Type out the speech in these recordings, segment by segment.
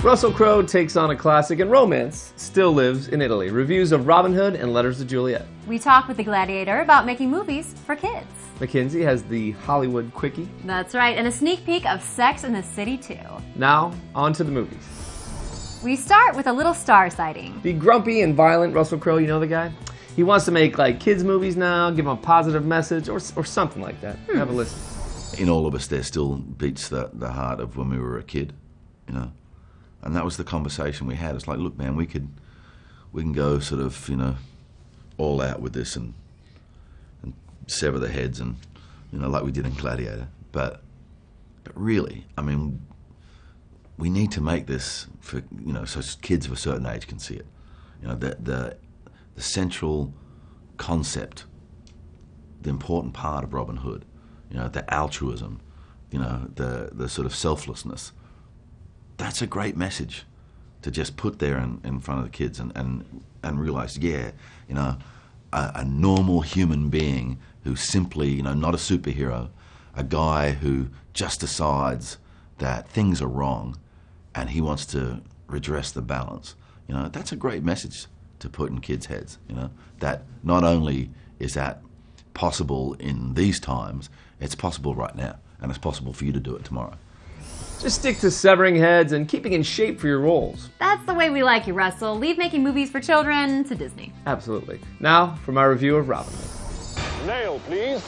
Russell Crowe takes on a classic, and romance still lives in Italy. Reviews of Robin Hood and Letters to Juliet. We talk with the Gladiator about making movies for kids. Mckinzie has the Hollywood Quickie. That's right, and a sneak peek of Sex and the City 2. Now, on to the movies. We start with a little star sighting. The grumpy and violent Russell Crowe, you know the guy? He wants to make like kids movies now, give them a positive message, or something like that. Have a listen. In all of us, there still beats the heart of when we were a kid, you know? And that was the conversation we had. It's like, look, man, we can go sort of, you know, all out with this and sever the heads and, you know, like we did in Gladiator. But really, I mean, we need to make this for, you know, so kids of a certain age can see it. You know, the central concept, the important part of Robin Hood, you know, the altruism, you know, the sort of selflessness. That's a great message to just put there in front of the kids and realize, yeah, you know, a normal human being who's simply, you know, not a superhero, a guy who just decides that things are wrong and he wants to redress the balance. You know, that's a great message to put in kids' heads, you know, that not only is that possible in these times, it's possible right now, and it's possible for you to do it tomorrow. Just stick to severing heads and keeping in shape for your roles. That's the way we like you, Russell. Leave making movies for children to Disney. Absolutely. Now, for my review of Robin Hood. Nail, please.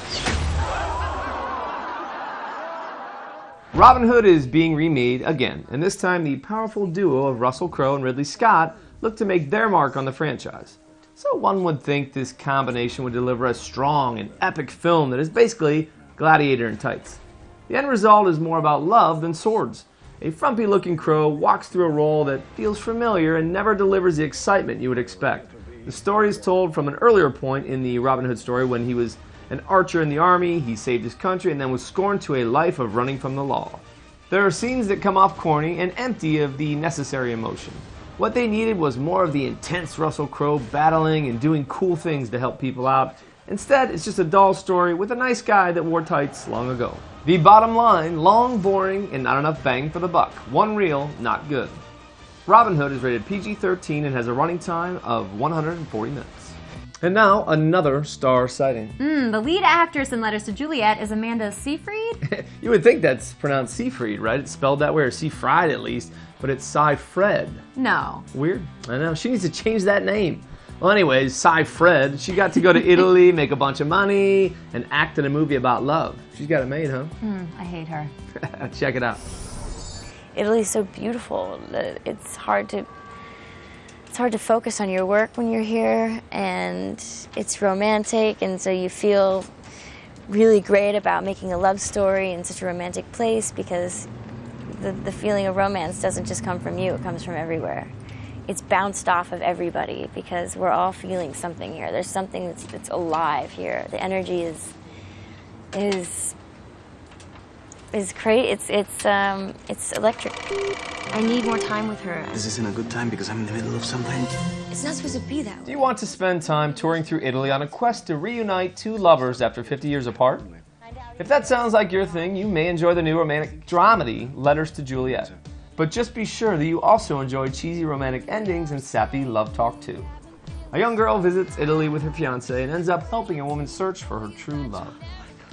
Robin Hood is being remade again, and this time the powerful duo of Russell Crowe and Ridley Scott look to make their mark on the franchise. So one would think this combination would deliver a strong and epic film that is basically Gladiator in tights. The end result is more about love than swords. A frumpy-looking Crowe walks through a role that feels familiar and never delivers the excitement you would expect. The story is told from an earlier point in the Robin Hood story when he was an archer in the army, he saved his country, and then was scorned to a life of running from the law. There are scenes that come off corny and empty of the necessary emotion. What they needed was more of the intense Russell Crowe battling and doing cool things to help people out. Instead, it's just a dull story with a nice guy that wore tights long ago. The bottom line, long, boring, and not enough bang for the buck. One reel, not good. Robin Hood is rated PG-13 and has a running time of 140 minutes. And now, another star sighting. The lead actress in Letters to Juliet is Amanda Seyfried. You would think that's pronounced Seyfried, right? It's spelled that way, or Seyfried at least, but it's Cy-Fred. No. Weird. I know. She needs to change that name. Well, anyways, Cy-Fred, she got to go to Italy, make a bunch of money, and act in a movie about love. She's got it made, huh? I hate her. Check it out. Italy's so beautiful that it's hard to focus on your work when you're here, and it's romantic, and so you feel really great about making a love story in such a romantic place because the feeling of romance doesn't just come from you, it comes from everywhere. It's bounced off of everybody because we're all feeling something here. There's something that's alive here. The energy is great. It's electric. I need more time with her. This isn't a good time because I'm in the middle of something. It's not supposed to be that Do way. you want to spend time touring through Italy on a quest to reunite two lovers after 50 years apart? If that sounds like your thing, you may enjoy the new romantic dramedy, Letters to Juliet. But just be sure that you also enjoy cheesy romantic endings and sappy love talk too. A young girl visits Italy with her fiancé and ends up helping a woman search for her true love.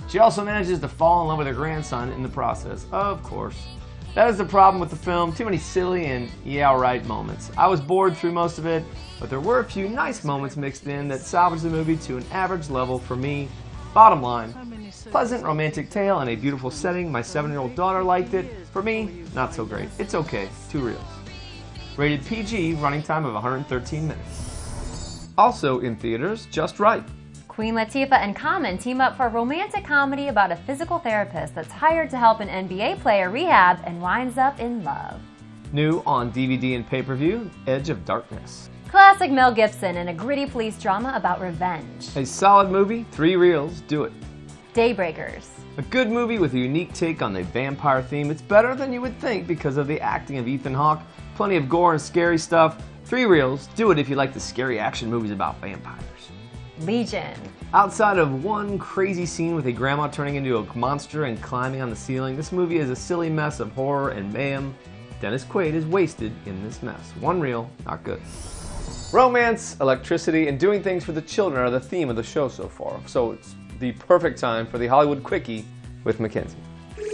She also manages to fall in love with her grandson in the process, of course. That is the problem with the film, too many silly and yeah right moments. I was bored through most of it, but there were a few nice moments mixed in that salvaged the movie to an average level for me. Bottom line, pleasant romantic tale and a beautiful setting. My 7-year-old daughter liked it. For me, not so great. It's okay, 2 reels. Rated PG, running time of 113 minutes. Also in theaters, Just Right. Queen Latifah and Common team up for a romantic comedy about a physical therapist that's hired to help an NBA player rehab and winds up in love. New on DVD and pay-per-view, Edge of Darkness. Classic Mel Gibson in a gritty police drama about revenge. A solid movie, 3 reels, do it. Daybreakers. A good movie with a unique take on the vampire theme. It's better than you would think because of the acting of Ethan Hawke. Plenty of gore and scary stuff. 3 reels, do it if you like the scary action movies about vampires. Legion. Outside of one crazy scene with a grandma turning into a monster and climbing on the ceiling, this movie is a silly mess of horror and mayhem. Dennis Quaid is wasted in this mess. One reel, not good. Romance, electricity, and doing things for the children are the theme of the show so far. So it's the perfect time for the Hollywood Quickie with Mckinzie.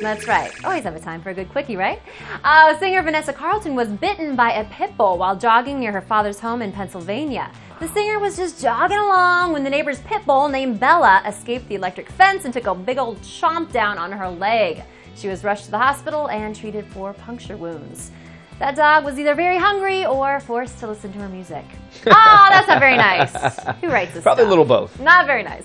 That's right. Always have a time for a good quickie, right? Singer Vanessa Carlton was bitten by a pit bull while jogging near her father's home in Pennsylvania. The singer was just jogging along when the neighbor's pit bull named Bella escaped the electric fence and took a big old chomp down on her leg. She was rushed to the hospital and treated for puncture wounds. That dog was either very hungry or forced to listen to her music. Oh, that's not very nice. Who writes this Probably stuff? a little both. Not very nice.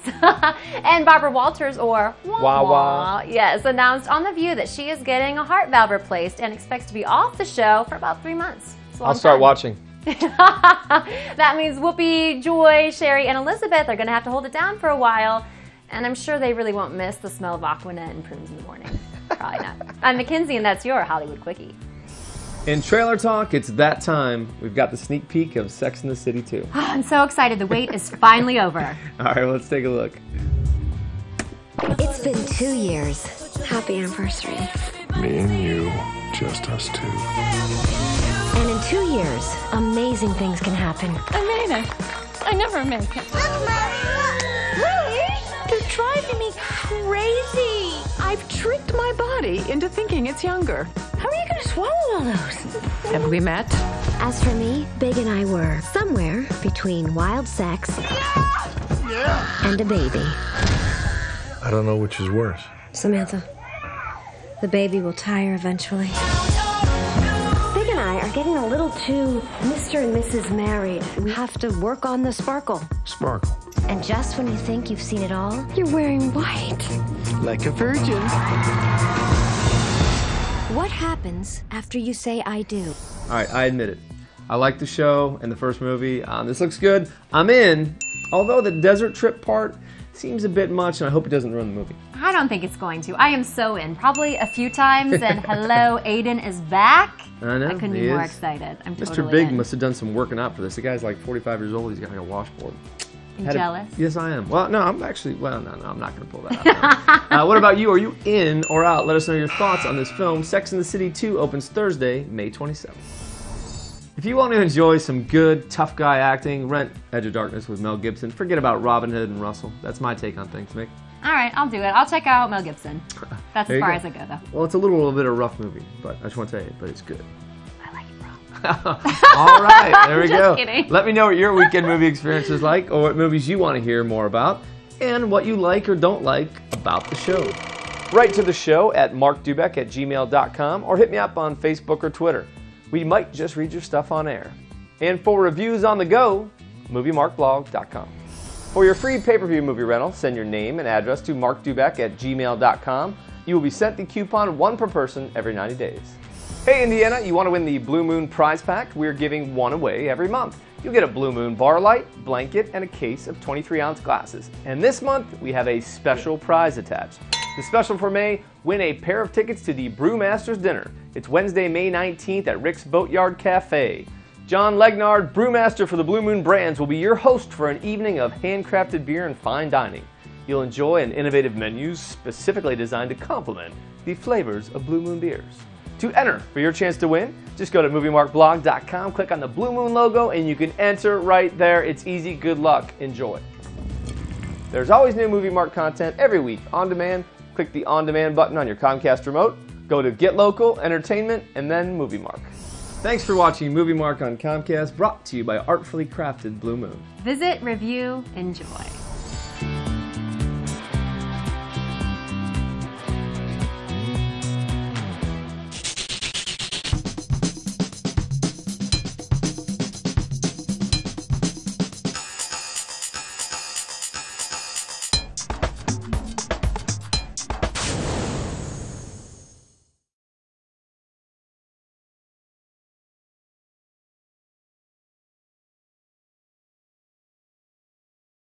And Barbara Walters, or Wah-wah, yes, announced on The View that she is getting a heart valve replaced and expects to be off the show for about 3 months. I'll start watching. That means Whoopi, Joy, Sherry, and Elizabeth are going to have to hold it down for a while. And I'm sure they really won't miss the smell of Aquanet and prunes in the morning. Probably not. I'm Mckinzie, and that's your Hollywood Quickie. In trailer talk, it's that time. We've got the sneak peek of Sex and the City 2. Oh, I'm so excited. The wait is finally over. All right, let's take a look. It's been 2 years. Happy anniversary. Me and you, just us two. And in 2 years, amazing things can happen. I made it. I never make it. Really? They're driving me crazy. I've tricked my body into thinking it's younger. How are you going to swallow all those? Have we met? As for me, Big and I were somewhere between wild sex and a baby. I don't know which is worse. Samantha, the baby will tire eventually. Big and I are getting a little too Mr. and Mrs. Married. We have to work on the sparkle. Sparkle. And just when you think you've seen it all, you're wearing white. Like a virgin. What happens after you say I do? All right, I admit it. I like the show and the first movie. This looks good. I'm in, although the desert trip part seems a bit much, and I hope it doesn't ruin the movie. I don't think it's going to. I am so in. Probably a few times, and hello, Aiden is back. I know, I couldn't he be more is. excited. I'm Mr. totally Big in. must have done some working out for this. The guy's like 45 years old. He's got like a washboard. You jealous? Yes, I am. Well, no, I'm actually, no, I'm not going to pull that out. What about you? Are you in or out? Let us know your thoughts on this film. Sex and the City 2 opens Thursday, May 27th. If you want to enjoy some good, tough guy acting, rent Edge of Darkness with Mel Gibson. Forget about Robin Hood and Russell. That's my take on things, Mick. All right, I'll do it. I'll check out Mel Gibson. That's There as you far go. as I go, though. Well, it's a little bit of a rough movie, but I just want to tell you, but it's good. I like it, bro. All right, there we Just go. kidding. Let me know what your weekend movie experience is like, or what movies you want to hear more about, and what you like or don't like about the show. Write to the show at markdubec@gmail.com, or hit me up on Facebook or Twitter. We might just read your stuff on air. And for reviews on the go, moviemarkblog.com. For your free pay-per-view movie rental, send your name and address to markdubec@gmail.com. You will be sent the coupon, one per person, every 90 days. Hey Indiana, you want to win the Blue Moon prize pack? We're giving one away every month. You'll get a Blue Moon bar light, blanket, and a case of 23-ounce glasses. And this month, we have a special prize attached. The special for May, win a pair of tickets to the Brewmasters Dinner. It's Wednesday, May 19th at Rick's Boatyard Cafe. John Legnard, brewmaster for the Blue Moon Brands, will be your host for an evening of handcrafted beer and fine dining. You'll enjoy an innovative menus specifically designed to complement the flavors of Blue Moon beers. To enter for your chance to win, just go to moviemarkblog.com, click on the Blue Moon logo, and you can enter right there. It's easy. Good luck. Enjoy. There's always new Movie Mark content every week on demand. Click the On Demand button on your Comcast remote, go to Get Local, Entertainment, and then Movie Mark. Thanks for watching Movie Mark on Comcast, brought to you by Artfully Crafted Blue Moon. Visit, review, enjoy.